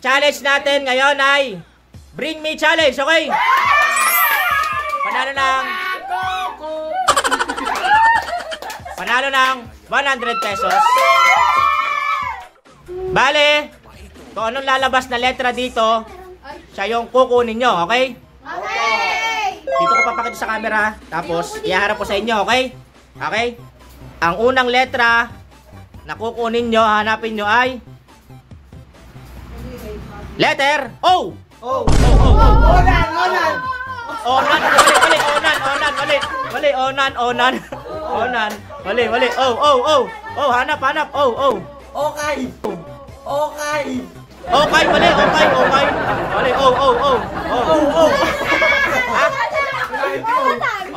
challenge natin ngayon ay Bring Me Challenge, okay? Panalo ng 100 pesos. Bale, kung anong lalabas na letra dito, siya yung kukunin nyo, okay? Okay! Dito ko papakita sa camera, tapos ihaharap ko sa inyo, okay? Okay? Ang unang letra na kukunin nyo, hanapin nyo ay letter O! Oh! Onan! Mali. Oh, hanap. Oh. Okay! Okay, mali. Mali, oh.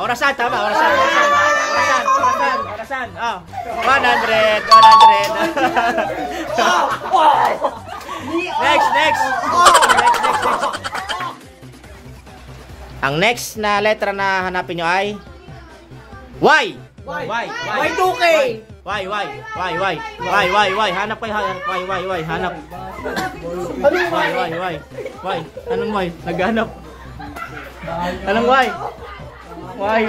Orasan, tama, orasan. Oh, 100. Next. Ang next na letra na hanapin nyo ay Y. Y2K! Y. Hanap kayo. Y. Hanap. Y. Anong Y? Naghanap. Anong Y? Y.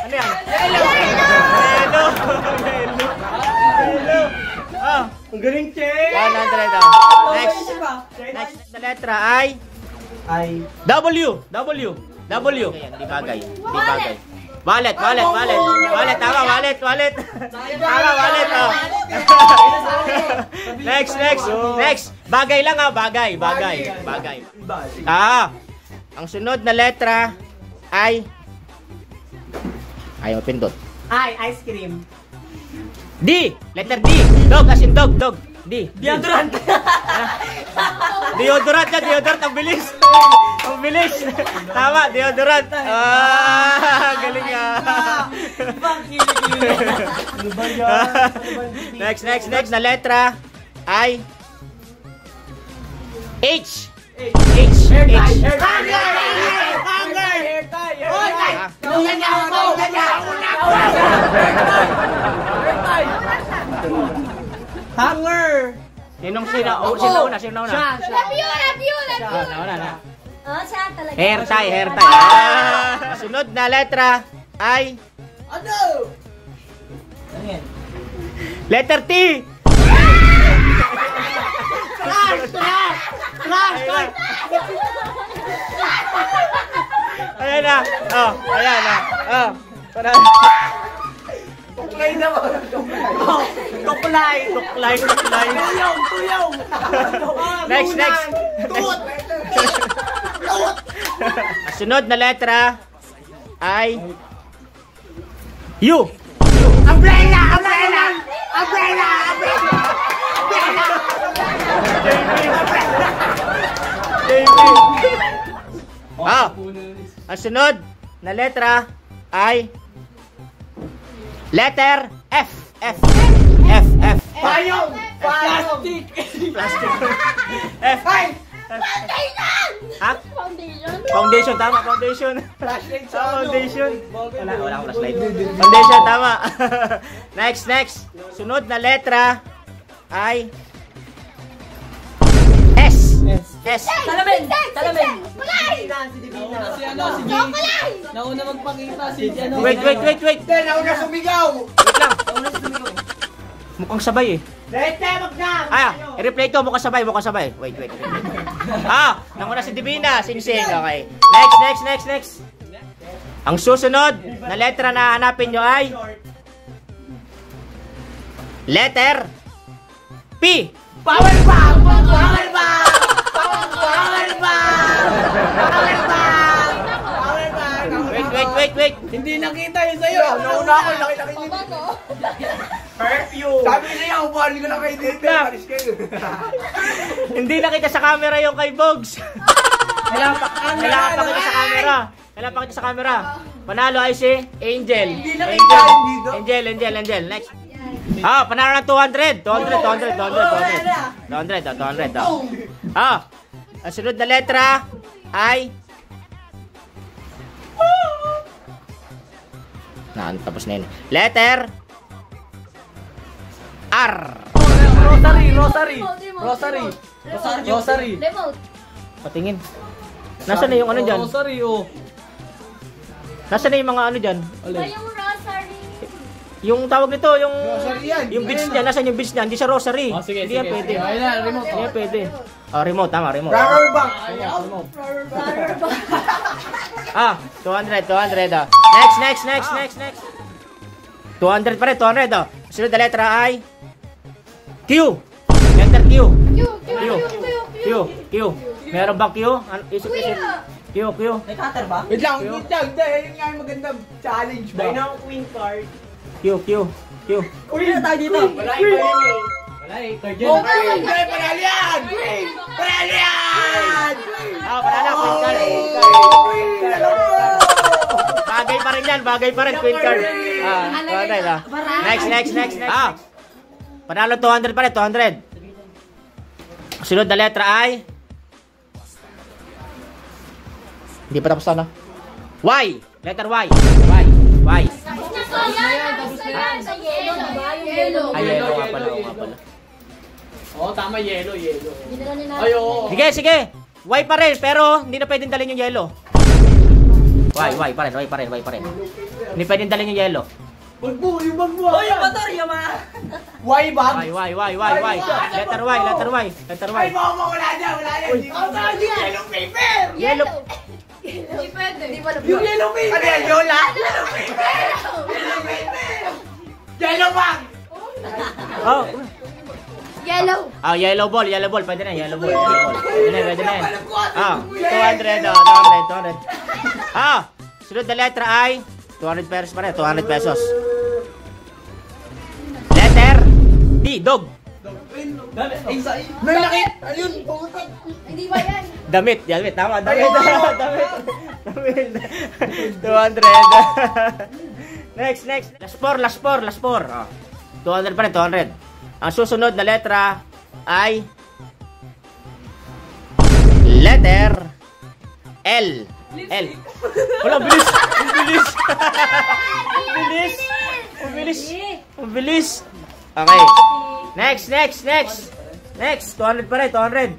Ano yan? Hello. Ah, Ang galing, Che! 100. Next na letra ay W. Hindi bagay. Wallet. Tama, wallet. Oh. Next. Bagay lang bagay. Ang sunod na letra ay ayaw pindot. Ice cream. D. Letter D. Dog, as in dog. D. Deodorant. Deodorant. Ang bilis. Tama, deodorant. Galing nga. Next na letra ay H. Hanger! Sino una? Love you! Nauna. Oh, siya talaga. Hair tie. Sunod na letra ay Ano? letter T. Trash! Ayan na. Tuklay naman! Tuklay! Tuyong! Next. Sunod na letra ay U. Umbrella! Ang sunod na letra ay letter F. Payong! Plastic! F. Ha? Foundation, tama. Foundation. Wala akong flashlight. Foundation, tama. Next. Sunod na letra ay S. Salamin! Si Divina. Nauna magpakita si Wait. Nauna sumigaw! Wait lang. Mukhang sabay eh. Dete, mag-jam! I-replay to. Mukhang sabay. Wait. Nanguna si Divina. Sing-sing. Okay. Next. Ang susunod na letra na hanapin nyo ay letter P. Power bomb! Wait. Hindi nakita yun sa'yo! Nauna ako, nakita kayo dito! Perfume! Sabi ko sa'yo, upuan ko lang kayo dito! Paris kayo! Hindi nakita sa camera yung kay Bogs. Kailangan pakita sa camera. Panalo ay si Angel. Hindi nakita yun dito! Angel. Next. Panalo ng 200. 200. Ang sunod na letra ay tapos na yun. Letter R. Rosary. Remote. Patingin. Nasaan na yung ano dyan? Rosary, oh. Nasaan na yung mga ano dyan? Ba yung rosary? Yung tawag nito, yung... Rosary yan. Yung beads niya, nasaan yung beads niya? Hindi siya rosary. Oh, sige, Hindi yan sige. pwede. Ayun na, remote. Hindi yan pwede. Oh, remote, tama, remote. Rubber bank. Ah, 200, 200. Oh. Next. 200 pa rin, 200. Oh. Sunod na letra ay... Q. Letter Q. Q. Meron bang Q? Ano, isip. Q. Wait lang. Yun nga yung magandang challenge ba? Q. Uy, na tayo dito. Wala eh. Panalo yan! Panalo yan! Ah, panalo, queen card. Bagay pa rin yan, queen card. Ah, 200. Ah. Next. Ah, panalo 200 pa rin, 200. Sunod na letra ay... Hindi pa tapos na. Y. Letter Y. Y. Yellow. Ay, yellow nga pala. Oh, tama, yellow. Dinala nila. Ay, oo. Sige. Y pa rin, pero hindi na pwedeng dalhin yung yellow. Y pa rin. Hindi pwedeng dalhin yung yellow. Wag mo. Uy, yung baterya, ma. Why bag? Y. Letter Y. Ay, wala dyan. Yellow paper! Yellow. Hindi pwede. Hindi pala. Yung yellow paper! Ano yan, Yola? Yellow bag! Oh. Yellow. Ah, yellow ball. Pwede na, yellow ball. Pwede na yan. Ah, 200. 200. Ah, sunod na letra ay 200 pesos pa rin. 200 pesos. Letter D. Dog. May lakit! Ayun, pumunta! Hindi ba yan? Damit. Tama. Damit. 200. Next. Last four. Oh. 200 pa rin, 200. Ang susunod na letra ay letter L. Wala, bilis. Okay. Next. 200 pa rin, 200.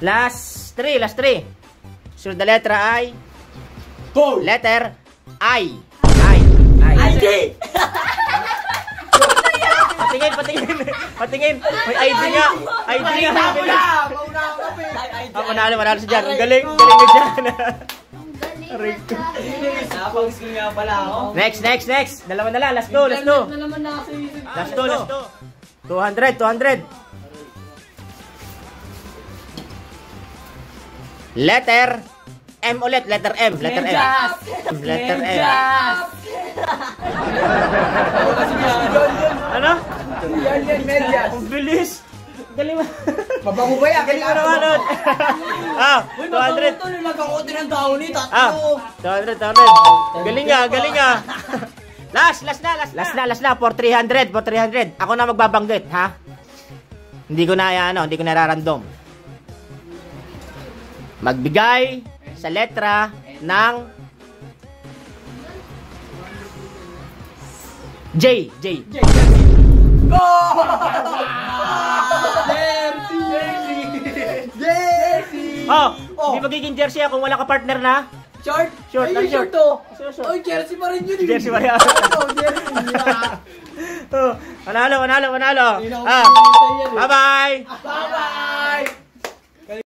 Last 3. Sunod na letra ay letter I. ID! Patingin. May ID nga. Manalo si Jan. Ang galing mo dyan. Napang-skill nga pala ako. Next. Dalawa na lang. Last two. Na naman na kasi. Last two. 200. Letter M ulit. Letter M. Ano? Yan, medyas. Ang bilis. Galing mo. Mabango ba yan? Galing mo naman. Ah, 200. Ito, nilagakot din ang tao ni tatlo. Ah, 200. Galing nga. Last na. For 300. Ako na magbabanggit, ha? Hindi ko na random. Magbigay sa letra ng J. Jersey! Oh, hindi magiging jersey kung wala ka partner na. Short. Short. Oy, jersey pa rin yun. Jersey pa rin. Jersey! Panalo. Ah, bye-bye. Bye-bye!